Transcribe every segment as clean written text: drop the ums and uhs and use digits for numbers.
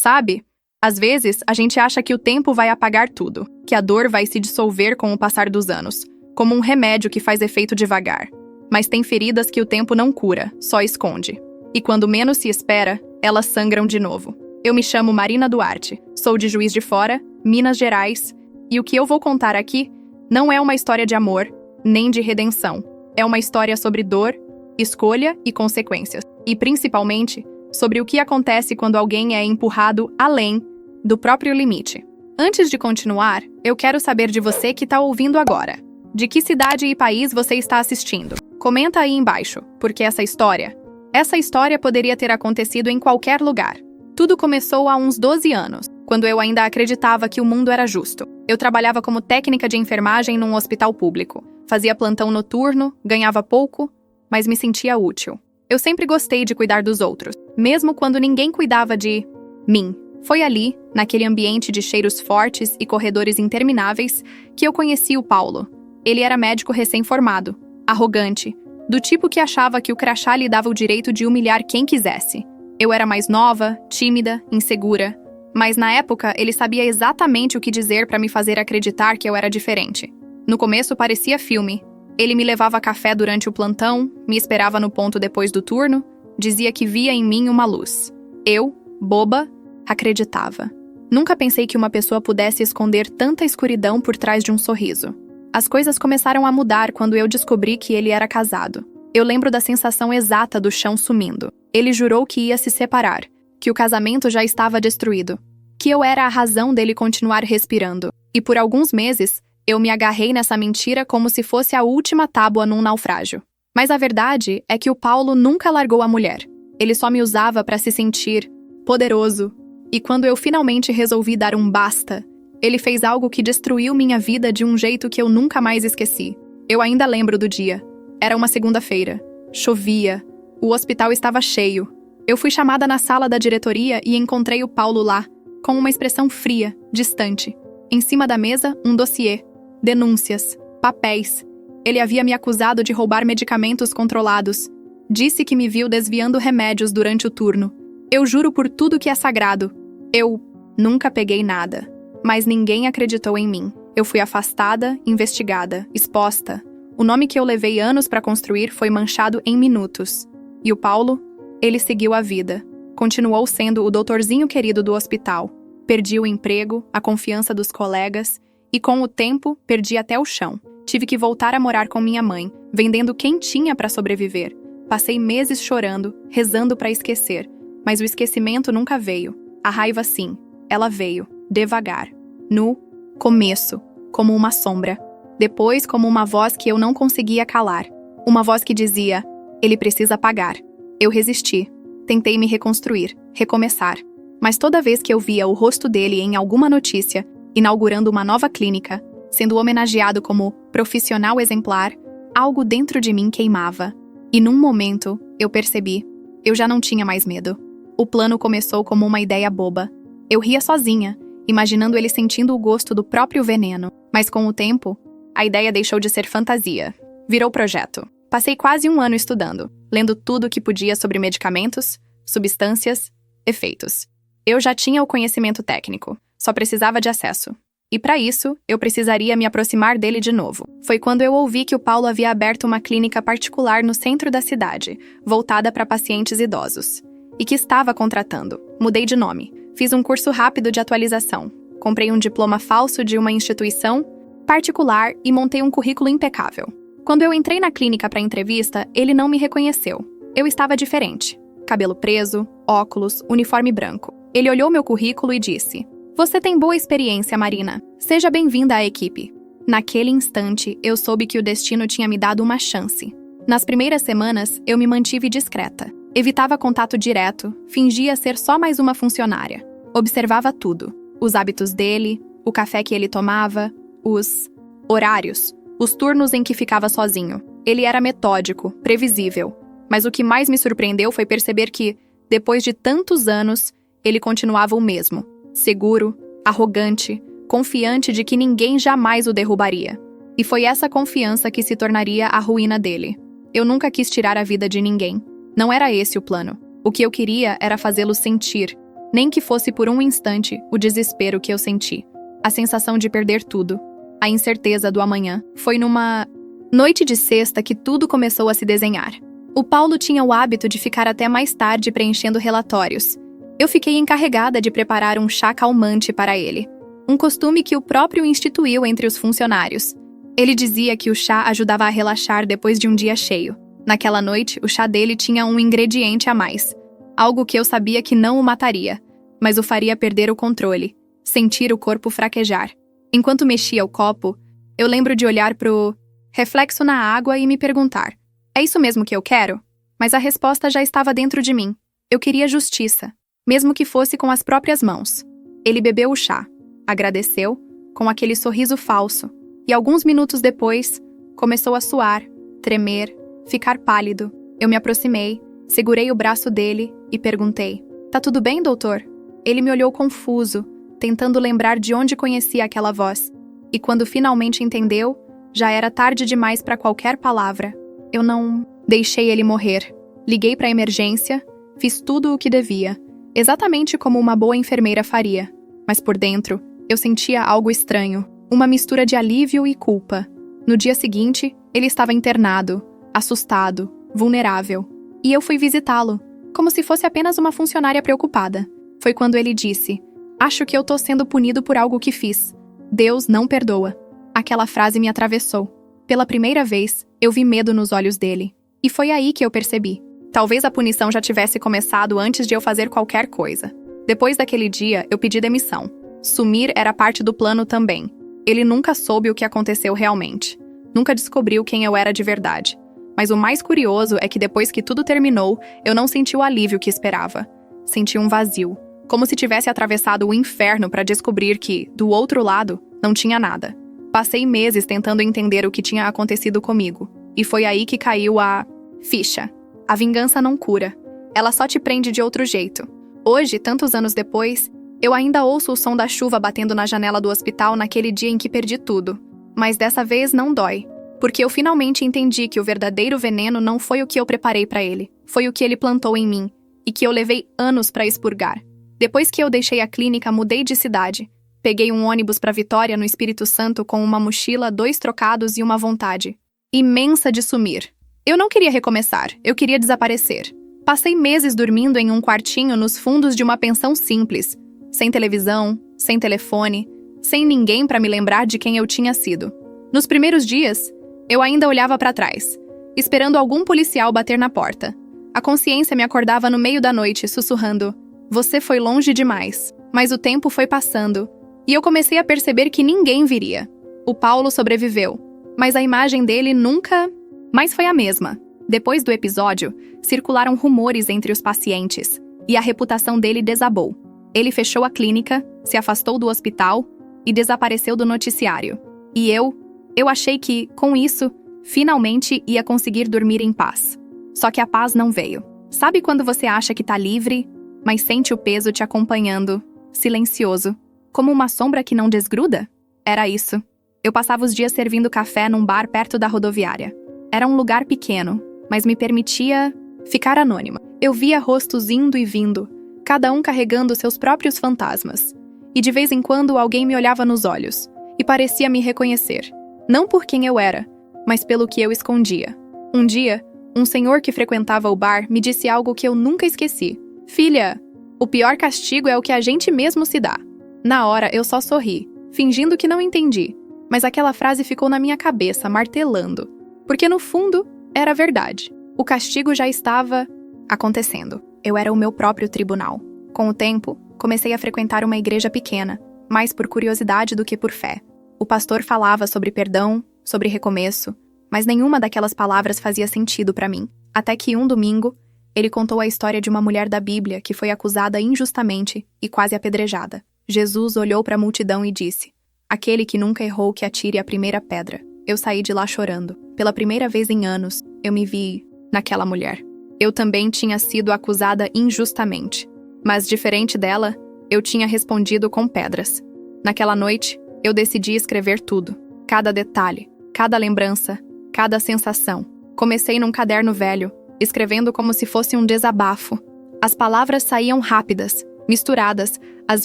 Sabe? Às vezes, a gente acha que o tempo vai apagar tudo, que a dor vai se dissolver com o passar dos anos, como um remédio que faz efeito devagar. Mas tem feridas que o tempo não cura, só esconde. E quando menos se espera, elas sangram de novo. Eu me chamo Marina Duarte, sou de Juiz de Fora, Minas Gerais, e o que eu vou contar aqui não é uma história de amor, nem de redenção. É uma história sobre dor, escolha e consequências. E, principalmente, sobre o que acontece quando alguém é empurrado além do próprio limite. Antes de continuar, eu quero saber de você que está ouvindo agora. De que cidade e país você está assistindo? Comenta aí embaixo, porque essa história poderia ter acontecido em qualquer lugar. Tudo começou há uns 12 anos, quando eu ainda acreditava que o mundo era justo. Eu trabalhava como técnica de enfermagem num hospital público. Fazia plantão noturno, ganhava pouco, mas me sentia útil. Eu sempre gostei de cuidar dos outros, mesmo quando ninguém cuidava de mim. Foi ali, naquele ambiente de cheiros fortes e corredores intermináveis, que eu conheci o Paulo. Ele era médico recém-formado, arrogante, do tipo que achava que o crachá lhe dava o direito de humilhar quem quisesse. Eu era mais nova, tímida, insegura, mas na época ele sabia exatamente o que dizer para me fazer acreditar que eu era diferente. No começo parecia filme. Ele me levava café durante o plantão, me esperava no ponto depois do turno, dizia que via em mim uma luz. Eu, boba, acreditava. Nunca pensei que uma pessoa pudesse esconder tanta escuridão por trás de um sorriso. As coisas começaram a mudar quando eu descobri que ele era casado. Eu lembro da sensação exata do chão sumindo. Ele jurou que ia se separar, que o casamento já estava destruído, que eu era a razão dele continuar respirando. E por alguns meses, eu me agarrei nessa mentira como se fosse a última tábua num naufrágio. Mas a verdade é que o Paulo nunca largou a mulher. Ele só me usava para se sentir poderoso. E quando eu finalmente resolvi dar um basta, ele fez algo que destruiu minha vida de um jeito que eu nunca mais esqueci. Eu ainda lembro do dia. Era uma segunda-feira. Chovia. O hospital estava cheio. Eu fui chamada na sala da diretoria e encontrei o Paulo lá, com uma expressão fria, distante. Em cima da mesa, um dossiê. Denúncias. Papéis. Ele havia me acusado de roubar medicamentos controlados. Disse que me viu desviando remédios durante o turno. Eu juro por tudo que é sagrado. Eu nunca peguei nada. Mas ninguém acreditou em mim. Eu fui afastada, investigada, exposta. O nome que eu levei anos para construir foi manchado em minutos. E o Paulo? Ele seguiu a vida. Continuou sendo o doutorzinho querido do hospital. Perdi o emprego, a confiança dos colegas e, com o tempo, perdi até o chão. Tive que voltar a morar com minha mãe, vendendo quem tinha para sobreviver. Passei meses chorando, rezando para esquecer. Mas o esquecimento nunca veio. A raiva sim. Ela veio, devagar. No começo, como uma sombra. Depois, como uma voz que eu não conseguia calar. Uma voz que dizia, ele precisa pagar. Eu resisti. Tentei me reconstruir, recomeçar. Mas toda vez que eu via o rosto dele em alguma notícia, inaugurando uma nova clínica, sendo homenageado como profissional exemplar, algo dentro de mim queimava. E num momento, eu percebi, eu já não tinha mais medo. O plano começou como uma ideia boba. Eu ria sozinha, imaginando ele sentindo o gosto do próprio veneno. Mas com o tempo, a ideia deixou de ser fantasia. Virou projeto. Passei quase um ano estudando, lendo tudo o que podia sobre medicamentos, substâncias, efeitos. Eu já tinha o conhecimento técnico, só precisava de acesso. E para isso, eu precisaria me aproximar dele de novo. Foi quando eu ouvi que o Paulo havia aberto uma clínica particular no centro da cidade, voltada para pacientes idosos. E que estava contratando. Mudei de nome. Fiz um curso rápido de atualização. Comprei um diploma falso de uma instituição particular e montei um currículo impecável. Quando eu entrei na clínica para entrevista, ele não me reconheceu. Eu estava diferente. Cabelo preso, óculos, uniforme branco. Ele olhou meu currículo e disse: "Você tem boa experiência, Marina. Seja bem-vinda à equipe." Naquele instante, eu soube que o destino tinha me dado uma chance. Nas primeiras semanas, eu me mantive discreta. Evitava contato direto, fingia ser só mais uma funcionária. Observava tudo. Os hábitos dele, o café que ele tomava, os horários, os turnos em que ficava sozinho. Ele era metódico, previsível. Mas o que mais me surpreendeu foi perceber que, depois de tantos anos, ele continuava o mesmo. Seguro, arrogante, confiante de que ninguém jamais o derrubaria. E foi essa confiança que se tornaria a ruína dele. Eu nunca quis tirar a vida de ninguém. Não era esse o plano. O que eu queria era fazê-lo sentir. Nem que fosse por um instante o desespero que eu senti. A sensação de perder tudo. A incerteza do amanhã. Foi numa noite de sexta que tudo começou a se desenhar. O Paulo tinha o hábito de ficar até mais tarde preenchendo relatórios. Eu fiquei encarregada de preparar um chá calmante para ele. Um costume que o próprio instituiu entre os funcionários. Ele dizia que o chá ajudava a relaxar depois de um dia cheio. Naquela noite, o chá dele tinha um ingrediente a mais. Algo que eu sabia que não o mataria, mas o faria perder o controle, sentir o corpo fraquejar. Enquanto mexia o copo, eu lembro de olhar pro reflexo na água e me perguntar: é isso mesmo que eu quero? Mas a resposta já estava dentro de mim. Eu queria justiça, mesmo que fosse com as próprias mãos. Ele bebeu o chá, agradeceu, com aquele sorriso falso, e alguns minutos depois, começou a suar, tremer, ficar pálido. Eu me aproximei, segurei o braço dele e perguntei: tá tudo bem, doutor? Ele me olhou confuso, tentando lembrar de onde conhecia aquela voz. E quando finalmente entendeu, já era tarde demais para qualquer palavra. Eu não deixei ele morrer. Liguei para a emergência, fiz tudo o que devia, exatamente como uma boa enfermeira faria. Mas por dentro, eu sentia algo estranho, uma mistura de alívio e culpa. No dia seguinte, ele estava internado, assustado, vulnerável. E eu fui visitá-lo, como se fosse apenas uma funcionária preocupada. Foi quando ele disse: acho que eu tô sendo punido por algo que fiz. Deus não perdoa. Aquela frase me atravessou. Pela primeira vez, eu vi medo nos olhos dele. E foi aí que eu percebi. Talvez a punição já tivesse começado antes de eu fazer qualquer coisa. Depois daquele dia, eu pedi demissão. Sumir era parte do plano também. Ele nunca soube o que aconteceu realmente. Nunca descobriu quem eu era de verdade. Mas o mais curioso é que depois que tudo terminou, eu não senti o alívio que esperava. Senti um vazio. Como se tivesse atravessado o inferno para descobrir que, do outro lado, não tinha nada. Passei meses tentando entender o que tinha acontecido comigo. E foi aí que caiu a ficha. A vingança não cura. Ela só te prende de outro jeito. Hoje, tantos anos depois, eu ainda ouço o som da chuva batendo na janela do hospital naquele dia em que perdi tudo. Mas dessa vez não dói. Porque eu finalmente entendi que o verdadeiro veneno não foi o que eu preparei para ele. Foi o que ele plantou em mim. E que eu levei anos para expurgar. Depois que eu deixei a clínica, mudei de cidade. Peguei um ônibus para Vitória, no Espírito Santo, com uma mochila, 2 trocados e uma vontade imensa de sumir. Eu não queria recomeçar, eu queria desaparecer. Passei meses dormindo em um quartinho nos fundos de uma pensão simples, sem televisão, sem telefone, sem ninguém para me lembrar de quem eu tinha sido. Nos primeiros dias, eu ainda olhava para trás, esperando algum policial bater na porta. A consciência me acordava no meio da noite, sussurrando: você foi longe demais. Mas o tempo foi passando, e eu comecei a perceber que ninguém viria. O Paulo sobreviveu, mas a imagem dele nunca mais foi a mesma. Depois do episódio, circularam rumores entre os pacientes, e a reputação dele desabou. Ele fechou a clínica, se afastou do hospital e desapareceu do noticiário. E eu achei que, com isso, finalmente ia conseguir dormir em paz. Só que a paz não veio. Sabe quando você acha que tá livre, mas sente o peso te acompanhando, silencioso, como uma sombra que não desgruda? Era isso. Eu passava os dias servindo café num bar perto da rodoviária. Era um lugar pequeno, mas me permitia ficar anônima. Eu via rostos indo e vindo, cada um carregando seus próprios fantasmas. E de vez em quando alguém me olhava nos olhos e parecia me reconhecer. Não por quem eu era, mas pelo que eu escondia. Um dia, um senhor que frequentava o bar me disse algo que eu nunca esqueci. Filha, o pior castigo é o que a gente mesmo se dá. Na hora, eu só sorri, fingindo que não entendi. Mas aquela frase ficou na minha cabeça, martelando. Porque no fundo, era verdade. O castigo já estava acontecendo. Eu era o meu próprio tribunal. Com o tempo, comecei a frequentar uma igreja pequena, mais por curiosidade do que por fé. O pastor falava sobre perdão, sobre recomeço, mas nenhuma daquelas palavras fazia sentido para mim. Até que um domingo, ele contou a história de uma mulher da Bíblia que foi acusada injustamente e quase apedrejada. Jesus olhou para a multidão e disse: aquele que nunca errou que atire a primeira pedra. Eu saí de lá chorando. Pela primeira vez em anos, eu me vi naquela mulher. Eu também tinha sido acusada injustamente. Mas, diferente dela, eu tinha respondido com pedras. Naquela noite, eu decidi escrever tudo. Cada detalhe, cada lembrança, cada sensação. Comecei num caderno velho, escrevendo como se fosse um desabafo. As palavras saíam rápidas, misturadas, às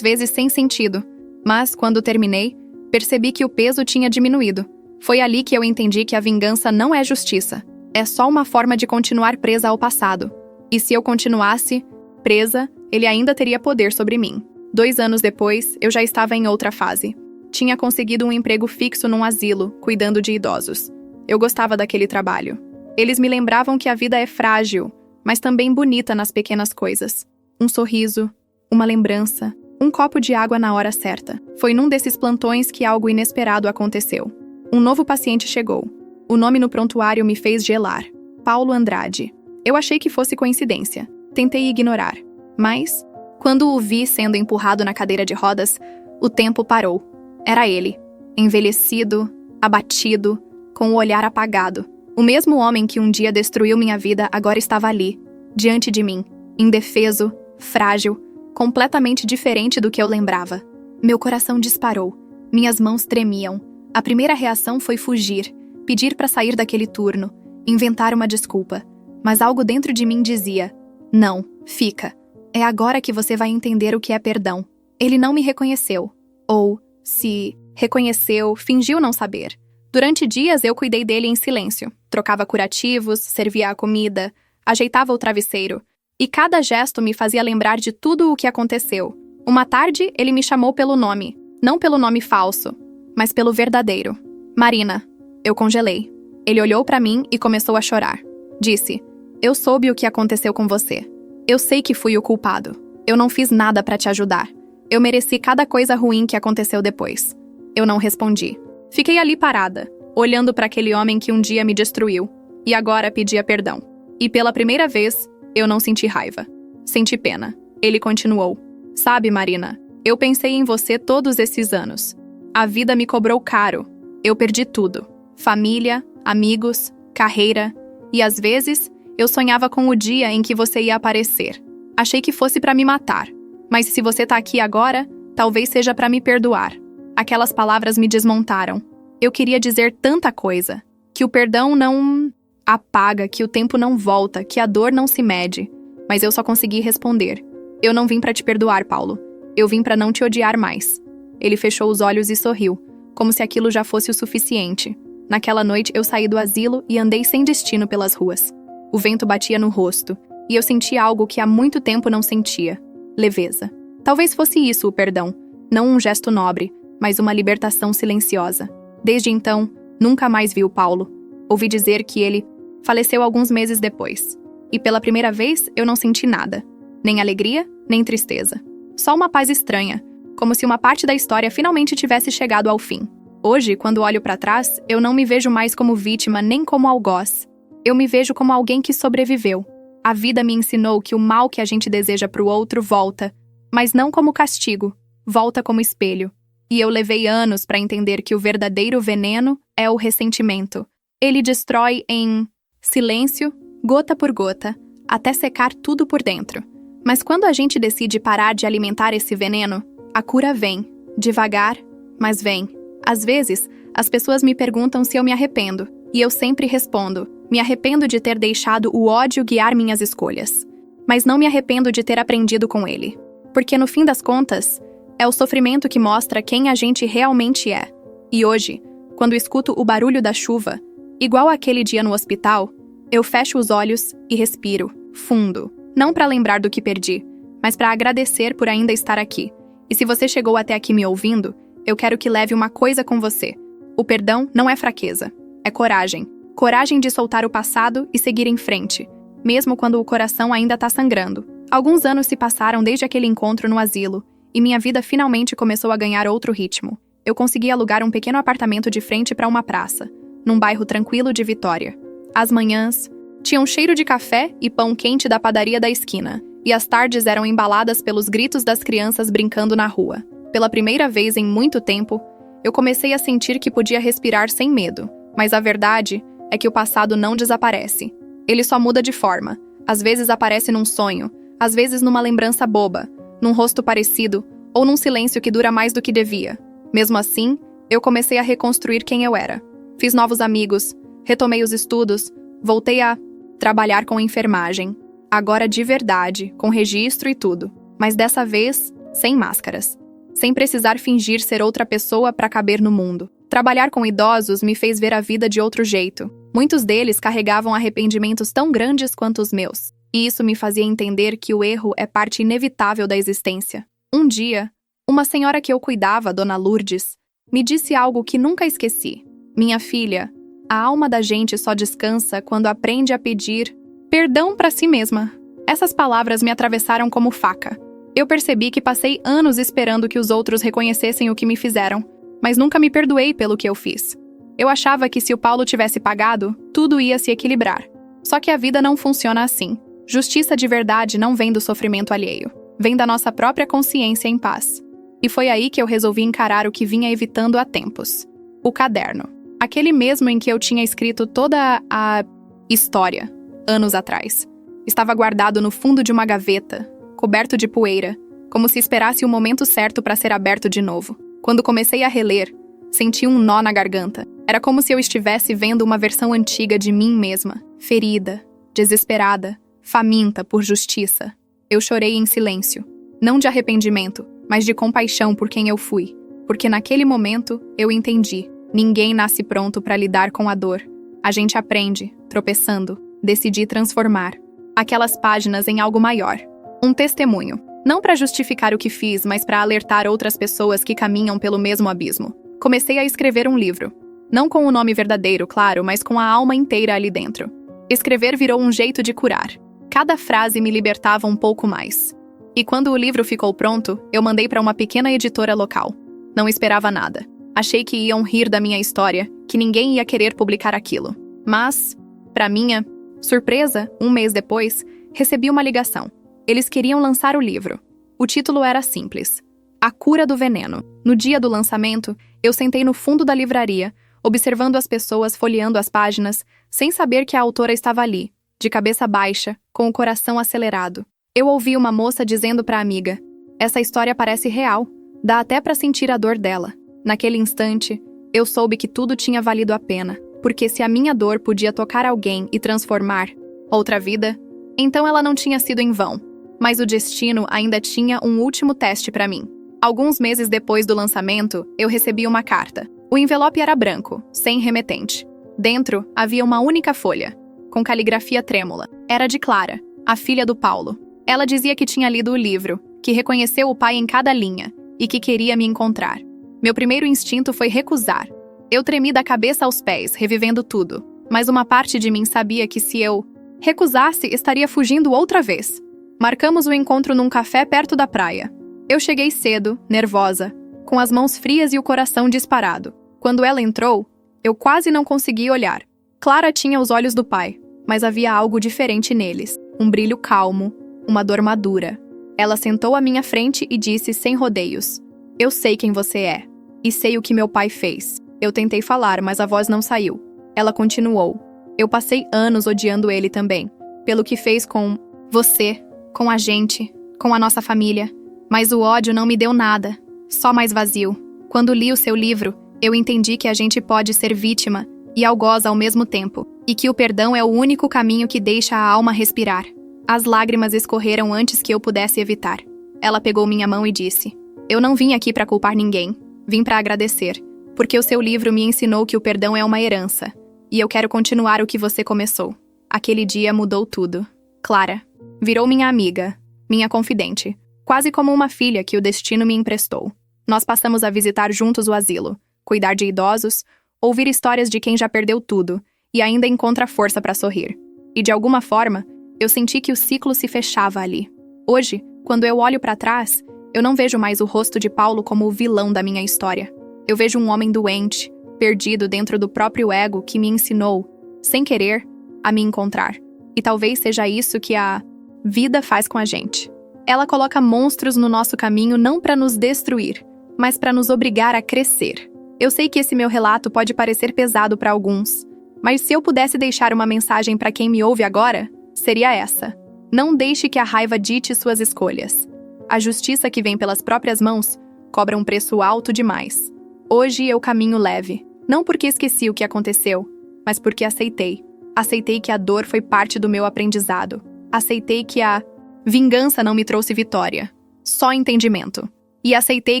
vezes sem sentido. Mas, quando terminei, percebi que o peso tinha diminuído. Foi ali que eu entendi que a vingança não é justiça. É só uma forma de continuar presa ao passado. E se eu continuasse presa, ele ainda teria poder sobre mim. 2 anos depois, eu já estava em outra fase. Tinha conseguido um emprego fixo num asilo, cuidando de idosos. Eu gostava daquele trabalho. Eles me lembravam que a vida é frágil, mas também bonita nas pequenas coisas. Um sorriso, uma lembrança, um copo de água na hora certa. Foi num desses plantões que algo inesperado aconteceu. Um novo paciente chegou. O nome no prontuário me fez gelar. Paulo Andrade. Eu achei que fosse coincidência. Tentei ignorar. Mas, quando o vi sendo empurrado na cadeira de rodas, o tempo parou. Era ele. Envelhecido, abatido, com o olhar apagado. O mesmo homem que um dia destruiu minha vida agora estava ali, diante de mim, indefeso, frágil, completamente diferente do que eu lembrava. Meu coração disparou. Minhas mãos tremiam. A primeira reação foi fugir, pedir para sair daquele turno, inventar uma desculpa. Mas algo dentro de mim dizia: não, fica. É agora que você vai entender o que é perdão. Ele não me reconheceu. Ou, se reconheceu, fingiu não saber. Durante dias eu cuidei dele em silêncio. Trocava curativos, servia a comida, ajeitava o travesseiro. E cada gesto me fazia lembrar de tudo o que aconteceu. Uma tarde, ele me chamou pelo nome. Não pelo nome falso, mas pelo verdadeiro. Marina. Eu congelei. Ele olhou para mim e começou a chorar. Disse: eu soube o que aconteceu com você. Eu sei que fui o culpado. Eu não fiz nada para te ajudar. Eu mereci cada coisa ruim que aconteceu depois. Eu não respondi. Fiquei ali parada, olhando para aquele homem que um dia me destruiu, e agora pedia perdão. E pela primeira vez, eu não senti raiva. Senti pena. Ele continuou: sabe, Marina, eu pensei em você todos esses anos. A vida me cobrou caro. Eu perdi tudo. Família, amigos, carreira. E às vezes, eu sonhava com o dia em que você ia aparecer. Achei que fosse para me matar. Mas se você tá aqui agora, talvez seja para me perdoar. Aquelas palavras me desmontaram. Eu queria dizer tanta coisa. Que o perdão não apaga, que o tempo não volta, que a dor não se mede. Mas eu só consegui responder: eu não vim para te perdoar, Paulo. Eu vim para não te odiar mais. Ele fechou os olhos e sorriu, como se aquilo já fosse o suficiente. Naquela noite eu saí do asilo e andei sem destino pelas ruas. O vento batia no rosto, e eu senti algo que há muito tempo não sentia: leveza. Talvez fosse isso o perdão, não um gesto nobre, mas uma libertação silenciosa. Desde então, nunca mais vi o Paulo. Ouvi dizer que ele faleceu alguns meses depois. E pela primeira vez eu não senti nada. Nem alegria, nem tristeza. Só uma paz estranha, como se uma parte da história finalmente tivesse chegado ao fim. Hoje, quando olho para trás, eu não me vejo mais como vítima nem como algoz. Eu me vejo como alguém que sobreviveu. A vida me ensinou que o mal que a gente deseja para o outro volta, mas não como castigo, volta como espelho. E eu levei anos para entender que o verdadeiro veneno é o ressentimento. Ele destrói em silêncio, gota por gota, até secar tudo por dentro. Mas quando a gente decide parar de alimentar esse veneno, a cura vem, devagar, mas vem. Às vezes, as pessoas me perguntam se eu me arrependo, e eu sempre respondo: me arrependo de ter deixado o ódio guiar minhas escolhas. Mas não me arrependo de ter aprendido com ele. Porque no fim das contas, é o sofrimento que mostra quem a gente realmente é. E hoje, quando escuto o barulho da chuva, igual aquele dia no hospital, eu fecho os olhos e respiro, fundo. Não para lembrar do que perdi, mas para agradecer por ainda estar aqui. E se você chegou até aqui me ouvindo, eu quero que leve uma coisa com você. O perdão não é fraqueza, é coragem. Coragem de soltar o passado e seguir em frente, mesmo quando o coração ainda está sangrando. Alguns anos se passaram desde aquele encontro no asilo, e minha vida finalmente começou a ganhar outro ritmo. Eu consegui alugar um pequeno apartamento de frente para uma praça, num bairro tranquilo de Vitória. As manhãs tinham cheiro de café e pão quente da padaria da esquina, e as tardes eram embaladas pelos gritos das crianças brincando na rua. Pela primeira vez em muito tempo, eu comecei a sentir que podia respirar sem medo, mas a verdade é que o passado não desaparece. Ele só muda de forma. Às vezes aparece num sonho, às vezes numa lembrança boba, num rosto parecido ou num silêncio que dura mais do que devia. Mesmo assim, eu comecei a reconstruir quem eu era. Fiz novos amigos, retomei os estudos, voltei a trabalhar com enfermagem. Agora de verdade, com registro e tudo. Mas dessa vez, sem máscaras. Sem precisar fingir ser outra pessoa para caber no mundo. Trabalhar com idosos me fez ver a vida de outro jeito. Muitos deles carregavam arrependimentos tão grandes quanto os meus. E isso me fazia entender que o erro é parte inevitável da existência. Um dia, uma senhora que eu cuidava, Dona Lourdes, me disse algo que nunca esqueci. Minha filha, a alma da gente só descansa quando aprende a pedir perdão para si mesma. Essas palavras me atravessaram como faca. Eu percebi que passei anos esperando que os outros reconhecessem o que me fizeram, mas nunca me perdoei pelo que eu fiz. Eu achava que se o Paulo tivesse pagado, tudo ia se equilibrar. Só que a vida não funciona assim. Justiça de verdade não vem do sofrimento alheio. Vem da nossa própria consciência em paz. E foi aí que eu resolvi encarar o que vinha evitando há tempos. O caderno. Aquele mesmo em que eu tinha escrito toda a história, anos atrás. Estava guardado no fundo de uma gaveta, coberto de poeira, como se esperasse o momento certo para ser aberto de novo. Quando comecei a reler, senti um nó na garganta. Era como se eu estivesse vendo uma versão antiga de mim mesma, ferida, desesperada, faminta por justiça. Eu chorei em silêncio, não de arrependimento, mas de compaixão por quem eu fui, porque naquele momento eu entendi. Ninguém nasce pronto para lidar com a dor. A gente aprende, tropeçando. Decidi transformar aquelas páginas em algo maior. Um testemunho. Não para justificar o que fiz, mas para alertar outras pessoas que caminham pelo mesmo abismo. Comecei a escrever um livro. Não com o nome verdadeiro, claro, mas com a alma inteira ali dentro. Escrever virou um jeito de curar. Cada frase me libertava um pouco mais. E quando o livro ficou pronto, eu mandei para uma pequena editora local. Não esperava nada. Achei que iam rir da minha história, que ninguém ia querer publicar aquilo. Mas, para minha surpresa, um mês depois, recebi uma ligação. Eles queriam lançar o livro. O título era simples: A Cura do Veneno. No dia do lançamento, eu sentei no fundo da livraria, observando as pessoas folheando as páginas, sem saber que a autora estava ali, de cabeça baixa, com o coração acelerado. Eu ouvi uma moça dizendo para a amiga: essa história parece real, dá até para sentir a dor dela. Naquele instante, eu soube que tudo tinha valido a pena, porque se a minha dor podia tocar alguém e transformar outra vida, então ela não tinha sido em vão. Mas o destino ainda tinha um último teste para mim. Alguns meses depois do lançamento, eu recebi uma carta. O envelope era branco, sem remetente. Dentro havia uma única folha, com caligrafia trêmula. Era de Clara, a filha do Paulo. Ela dizia que tinha lido o livro, que reconheceu o pai em cada linha e que queria me encontrar. Meu primeiro instinto foi recusar. Eu tremi da cabeça aos pés, revivendo tudo. Mas uma parte de mim sabia que se eu recusasse, estaria fugindo outra vez. Marcamos o encontro num café perto da praia. Eu cheguei cedo, nervosa, com as mãos frias e o coração disparado. Quando ela entrou, eu quase não consegui olhar. Clara tinha os olhos do pai, mas havia algo diferente neles. Um brilho calmo, uma dor madura. Ela sentou à minha frente e disse sem rodeios: eu sei quem você é, e sei o que meu pai fez. Eu tentei falar, mas a voz não saiu. Ela continuou: eu passei anos odiando ele também, pelo que fez com você, com a gente, com a nossa família. Mas o ódio não me deu nada, só mais vazio. Quando li o seu livro, eu entendi que a gente pode ser vítima e algoz ao mesmo tempo, e que o perdão é o único caminho que deixa a alma respirar. As lágrimas escorreram antes que eu pudesse evitar. Ela pegou minha mão e disse: eu não vim aqui para culpar ninguém, vim para agradecer, porque o seu livro me ensinou que o perdão é uma herança, e eu quero continuar o que você começou. Aquele dia mudou tudo. Clara virou minha amiga, minha confidente, quase como uma filha que o destino me emprestou. Nós passamos a visitar juntos o asilo, cuidar de idosos, ouvir histórias de quem já perdeu tudo e ainda encontra força para sorrir. E de alguma forma, eu senti que o ciclo se fechava ali. Hoje, quando eu olho para trás, eu não vejo mais o rosto de Paulo como o vilão da minha história. Eu vejo um homem doente, perdido dentro do próprio ego que me ensinou, sem querer, a me encontrar. E talvez seja isso que a vida faz com a gente. Ela coloca monstros no nosso caminho não para nos destruir, mas para nos obrigar a crescer. Eu sei que esse meu relato pode parecer pesado para alguns, mas se eu pudesse deixar uma mensagem para quem me ouve agora, seria essa: não deixe que a raiva dite suas escolhas. A justiça que vem pelas próprias mãos cobra um preço alto demais. Hoje eu caminho leve, não porque esqueci o que aconteceu, mas porque aceitei. Aceitei que a dor foi parte do meu aprendizado. Aceitei que a vingança não me trouxe vitória. Só entendimento. E aceitei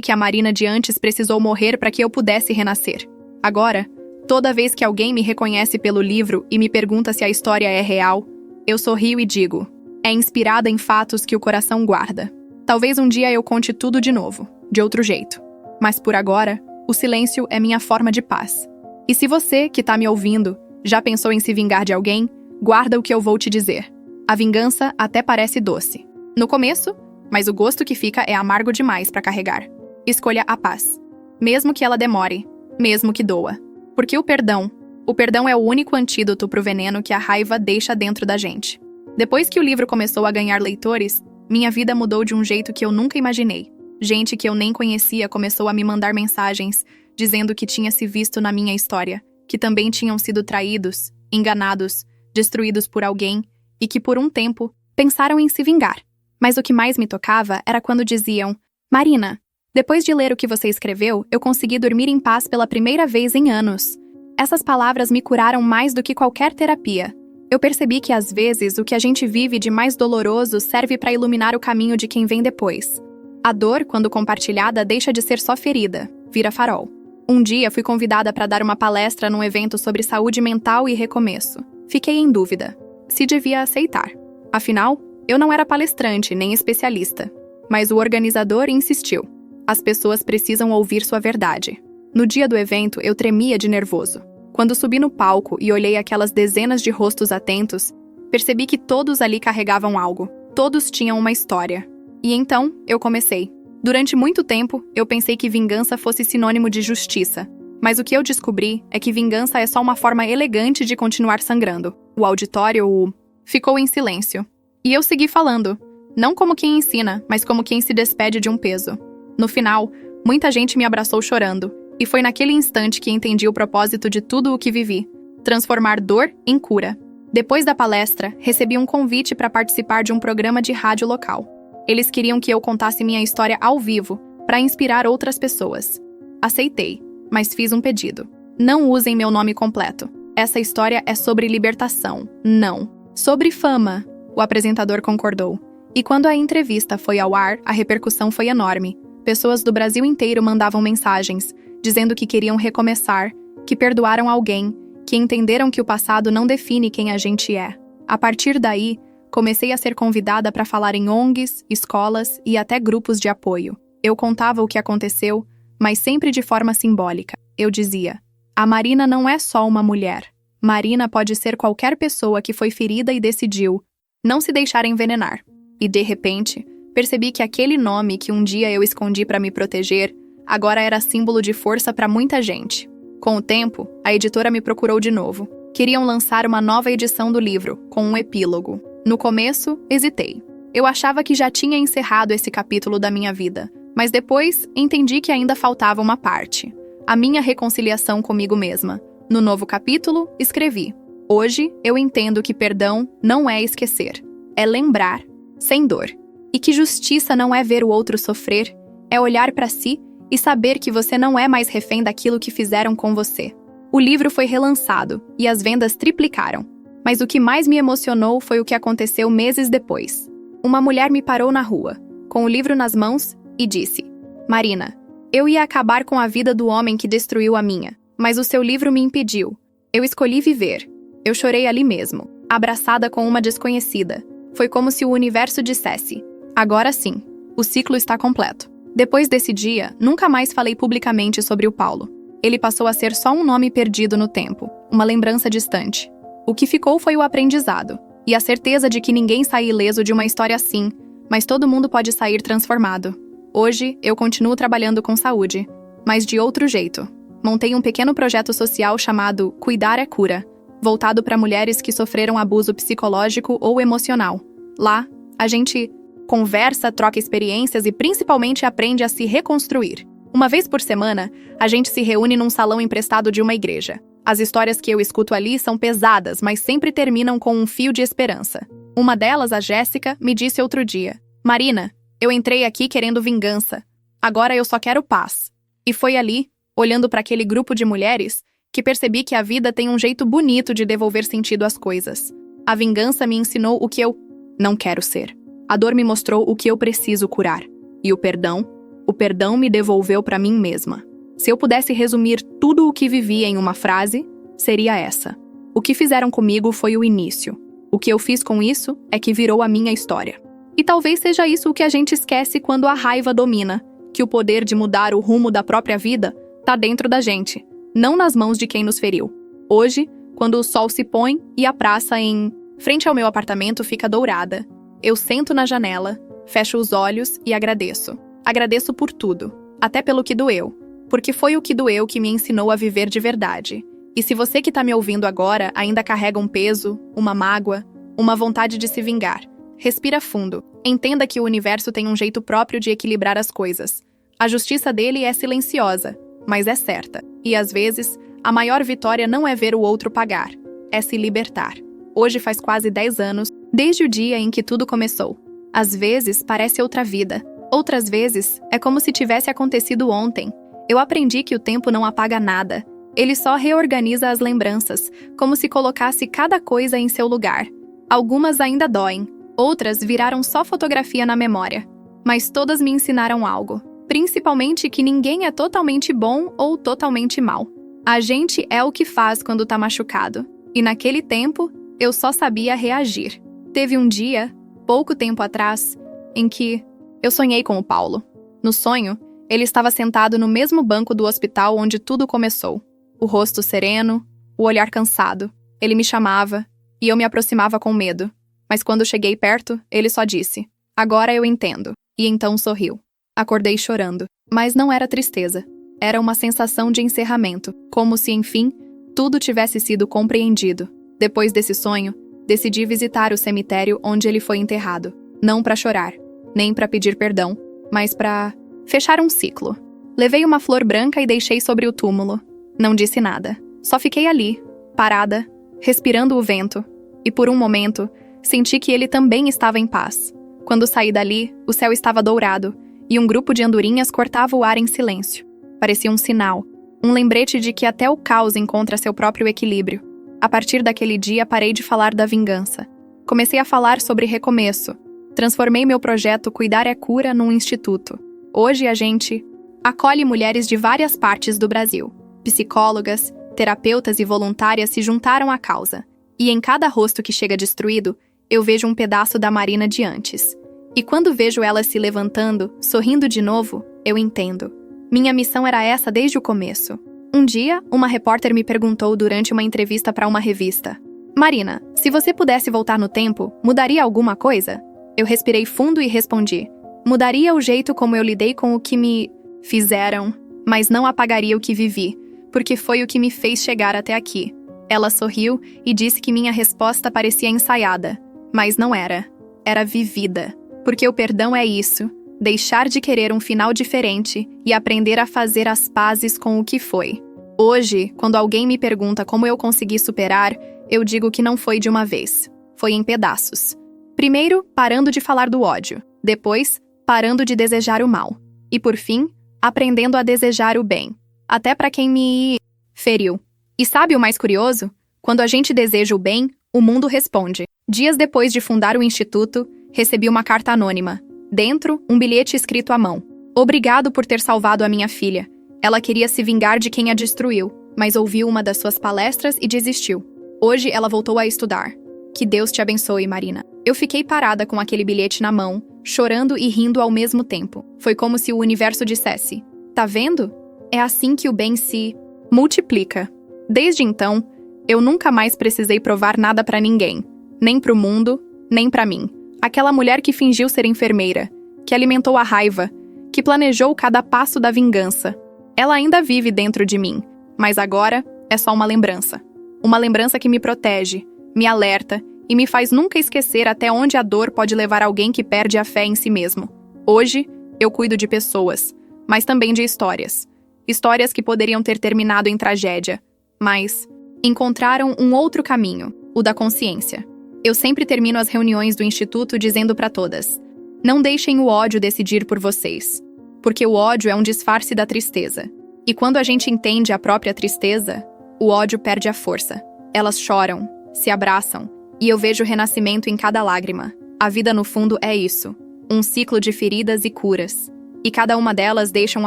que a Marina de antes precisou morrer para que eu pudesse renascer. Agora, toda vez que alguém me reconhece pelo livro e me pergunta se a história é real, eu sorrio e digo: é inspirada em fatos que o coração guarda. Talvez um dia eu conte tudo de novo, de outro jeito. Mas por agora, o silêncio é minha forma de paz. E se você, que tá me ouvindo, já pensou em se vingar de alguém, guarda o que eu vou te dizer. A vingança até parece doce no começo, mas o gosto que fica é amargo demais para carregar. Escolha a paz. Mesmo que ela demore, mesmo que doa. Porque o perdão é o único antídoto pro veneno que a raiva deixa dentro da gente. Depois que o livro começou a ganhar leitores, minha vida mudou de um jeito que eu nunca imaginei. Gente que eu nem conhecia começou a me mandar mensagens, dizendo que tinha se visto na minha história, que também tinham sido traídos, enganados, destruídos por alguém e que por um tempo pensaram em se vingar. Mas o que mais me tocava era quando diziam: Marina, depois de ler o que você escreveu, eu consegui dormir em paz pela primeira vez em anos. Essas palavras me curaram mais do que qualquer terapia. Eu percebi que às vezes o que a gente vive de mais doloroso serve para iluminar o caminho de quem vem depois. A dor, quando compartilhada, deixa de ser só ferida, vira farol. Um dia fui convidada para dar uma palestra num evento sobre saúde mental e recomeço. Fiquei em dúvida se devia aceitar. Afinal, eu não era palestrante nem especialista. Mas o organizador insistiu. As pessoas precisam ouvir sua verdade. No dia do evento, eu tremia de nervoso. Quando subi no palco e olhei aquelas dezenas de rostos atentos, percebi que todos ali carregavam algo. Todos tinham uma história. E então, eu comecei. Durante muito tempo, eu pensei que vingança fosse sinônimo de justiça. Mas o que eu descobri é que vingança é só uma forma elegante de continuar sangrando. O auditório ficou em silêncio. E eu segui falando. Não como quem ensina, mas como quem se despede de um peso. No final, muita gente me abraçou chorando. E foi naquele instante que entendi o propósito de tudo o que vivi. Transformar dor em cura. Depois da palestra, recebi um convite para participar de um programa de rádio local. Eles queriam que eu contasse minha história ao vivo, para inspirar outras pessoas. Aceitei, mas fiz um pedido. Não usem meu nome completo. Essa história é sobre libertação, não sobre fama. O apresentador concordou. E quando a entrevista foi ao ar, a repercussão foi enorme. Pessoas do Brasil inteiro mandavam mensagens, dizendo que queriam recomeçar, que perdoaram alguém, que entenderam que o passado não define quem a gente é. A partir daí, comecei a ser convidada para falar em ONGs, escolas e até grupos de apoio. Eu contava o que aconteceu, mas sempre de forma simbólica. Eu dizia: a Marina não é só uma mulher. Marina pode ser qualquer pessoa que foi ferida e decidiu não se deixar envenenar. E de repente, percebi que aquele nome que um dia eu escondi para me proteger, agora era símbolo de força para muita gente. Com o tempo, a editora me procurou de novo. Queriam lançar uma nova edição do livro, com um epílogo. No começo, hesitei. Eu achava que já tinha encerrado esse capítulo da minha vida, mas depois entendi que ainda faltava uma parte. A minha reconciliação comigo mesma. No novo capítulo, escrevi: hoje eu entendo que perdão não é esquecer, é lembrar, sem dor. E que justiça não é ver o outro sofrer, é olhar para si e saber que você não é mais refém daquilo que fizeram com você. O livro foi relançado e as vendas triplicaram. Mas o que mais me emocionou foi o que aconteceu meses depois. Uma mulher me parou na rua, com o livro nas mãos, e disse: Marina, eu ia acabar com a vida do homem que destruiu a minha, mas o seu livro me impediu. Eu escolhi viver. Eu chorei ali mesmo, abraçada com uma desconhecida. Foi como se o universo dissesse: agora sim, o ciclo está completo. Depois desse dia, nunca mais falei publicamente sobre o Paulo. Ele passou a ser só um nome perdido no tempo, uma lembrança distante. O que ficou foi o aprendizado, e a certeza de que ninguém sai ileso de uma história assim, mas todo mundo pode sair transformado. Hoje, eu continuo trabalhando com saúde, mas de outro jeito. Montei um pequeno projeto social chamado Cuidar é Cura, voltado para mulheres que sofreram abuso psicológico ou emocional. Lá, a gente conversa, troca experiências e principalmente aprende a se reconstruir. Uma vez por semana, a gente se reúne num salão emprestado de uma igreja. As histórias que eu escuto ali são pesadas, mas sempre terminam com um fio de esperança. Uma delas, a Jéssica, me disse outro dia: Marina, eu entrei aqui querendo vingança. Agora eu só quero paz. E foi ali, olhando para aquele grupo de mulheres, que percebi que a vida tem um jeito bonito de devolver sentido às coisas. A vingança me ensinou o que eu não quero ser. A dor me mostrou o que eu preciso curar. E o perdão me devolveu para mim mesma. Se eu pudesse resumir tudo o que vivi em uma frase, seria essa: o que fizeram comigo foi o início. O que eu fiz com isso é que virou a minha história. E talvez seja isso o que a gente esquece quando a raiva domina, que o poder de mudar o rumo da própria vida tá dentro da gente, não nas mãos de quem nos feriu. Hoje, quando o sol se põe e a praça em frente ao meu apartamento fica dourada, eu sento na janela, fecho os olhos e agradeço. Agradeço por tudo, até pelo que doeu, porque foi o que doeu que me ensinou a viver de verdade. E se você que tá me ouvindo agora ainda carrega um peso, uma mágoa, uma vontade de se vingar, respira fundo. Entenda que o universo tem um jeito próprio de equilibrar as coisas. A justiça dele é silenciosa, mas é certa. E às vezes, a maior vitória não é ver o outro pagar, é se libertar. Hoje faz quase 10 anos, desde o dia em que tudo começou. Às vezes parece outra vida, outras vezes é como se tivesse acontecido ontem. Eu aprendi que o tempo não apaga nada. Ele só reorganiza as lembranças, como se colocasse cada coisa em seu lugar. Algumas ainda doem, outras viraram só fotografia na memória. Mas todas me ensinaram algo, principalmente que ninguém é totalmente bom ou totalmente mal. A gente é o que faz quando tá machucado. E naquele tempo, eu só sabia reagir. Teve um dia, pouco tempo atrás, em que eu sonhei com o Paulo. No sonho, ele estava sentado no mesmo banco do hospital onde tudo começou. O rosto sereno, o olhar cansado. Ele me chamava, e eu me aproximava com medo. Mas quando cheguei perto, ele só disse: "Agora eu entendo." E então sorriu. Acordei chorando, mas não era tristeza. Era uma sensação de encerramento, como se, enfim, tudo tivesse sido compreendido. Depois desse sonho, decidi visitar o cemitério onde ele foi enterrado. Não para chorar, nem para pedir perdão, mas para fechar um ciclo. Levei uma flor branca e deixei sobre o túmulo. Não disse nada. Só fiquei ali, parada, respirando o vento. E por um momento, senti que ele também estava em paz. Quando saí dali, o céu estava dourado, e um grupo de andorinhas cortava o ar em silêncio. Parecia um sinal, um lembrete de que até o caos encontra seu próprio equilíbrio. A partir daquele dia, parei de falar da vingança. Comecei a falar sobre recomeço. Transformei meu projeto Cuidar é Cura num instituto. Hoje a gente acolhe mulheres de várias partes do Brasil. Psicólogas, terapeutas e voluntárias se juntaram à causa. E em cada rosto que chega destruído, eu vejo um pedaço da Marina de antes. E quando vejo ela se levantando, sorrindo de novo, eu entendo. Minha missão era essa desde o começo. Um dia, uma repórter me perguntou durante uma entrevista para uma revista: "Marina, se você pudesse voltar no tempo, mudaria alguma coisa?" Eu respirei fundo e respondi: "Mudaria o jeito como eu lidei com o que me fizeram, mas não apagaria o que vivi, porque foi o que me fez chegar até aqui." Ela sorriu e disse que minha resposta parecia ensaiada, mas não era. Era vivida. Porque o perdão é isso: deixar de querer um final diferente e aprender a fazer as pazes com o que foi. Hoje, quando alguém me pergunta como eu consegui superar, eu digo que não foi de uma vez. Foi em pedaços. Primeiro, parando de falar do ódio. Depois, parando de desejar o mal. E por fim, aprendendo a desejar o bem. Até para quem me feriu. E sabe o mais curioso? Quando a gente deseja o bem, o mundo responde. Dias depois de fundar o instituto, recebi uma carta anônima. Dentro, um bilhete escrito à mão. "Obrigado por ter salvado a minha filha. Ela queria se vingar de quem a destruiu, mas ouviu uma das suas palestras e desistiu. Hoje ela voltou a estudar. Que Deus te abençoe, Marina." Eu fiquei parada com aquele bilhete na mão, chorando e rindo ao mesmo tempo. Foi como se o universo dissesse: "Tá vendo? É assim que o bem se multiplica." Desde então, eu nunca mais precisei provar nada pra ninguém. Nem pro mundo, nem pra mim. Aquela mulher que fingiu ser enfermeira, que alimentou a raiva, que planejou cada passo da vingança. Ela ainda vive dentro de mim, mas agora é só uma lembrança. Uma lembrança que me protege, me alerta e me faz nunca esquecer até onde a dor pode levar alguém que perde a fé em si mesmo. Hoje, eu cuido de pessoas, mas também de histórias. Histórias que poderiam ter terminado em tragédia, mas encontraram um outro caminho, o da consciência. Eu sempre termino as reuniões do Instituto dizendo para todas: não deixem o ódio decidir por vocês, porque o ódio é um disfarce da tristeza. E quando a gente entende a própria tristeza, o ódio perde a força. Elas choram, se abraçam, e eu vejo renascimento em cada lágrima. A vida, no fundo, é isso: um ciclo de feridas e curas. e cada uma delas deixa um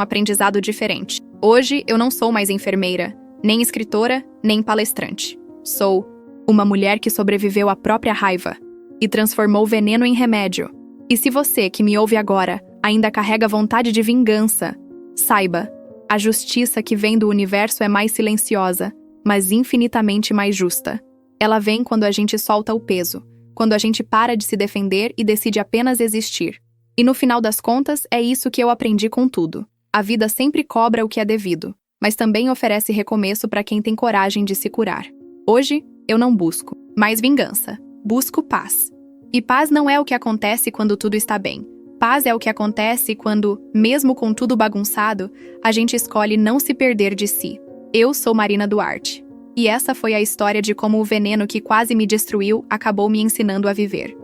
aprendizado diferente. Hoje, eu não sou mais enfermeira, nem escritora, nem palestrante. Sou uma mulher que sobreviveu à própria raiva e transformou veneno em remédio. E se você, que me ouve agora, ainda carrega vontade de vingança, saiba, a justiça que vem do universo é mais silenciosa, mas infinitamente mais justa. Ela vem quando a gente solta o peso, quando a gente para de se defender e decide apenas existir. E no final das contas, é isso que eu aprendi com tudo. A vida sempre cobra o que é devido, mas também oferece recomeço para quem tem coragem de se curar. Hoje, eu não busco mais vingança, busco paz. E paz não é o que acontece quando tudo está bem. Paz é o que acontece quando, mesmo com tudo bagunçado, a gente escolhe não se perder de si. Eu sou Marina Duarte. E essa foi a história de como o veneno que quase me destruiu acabou me ensinando a viver.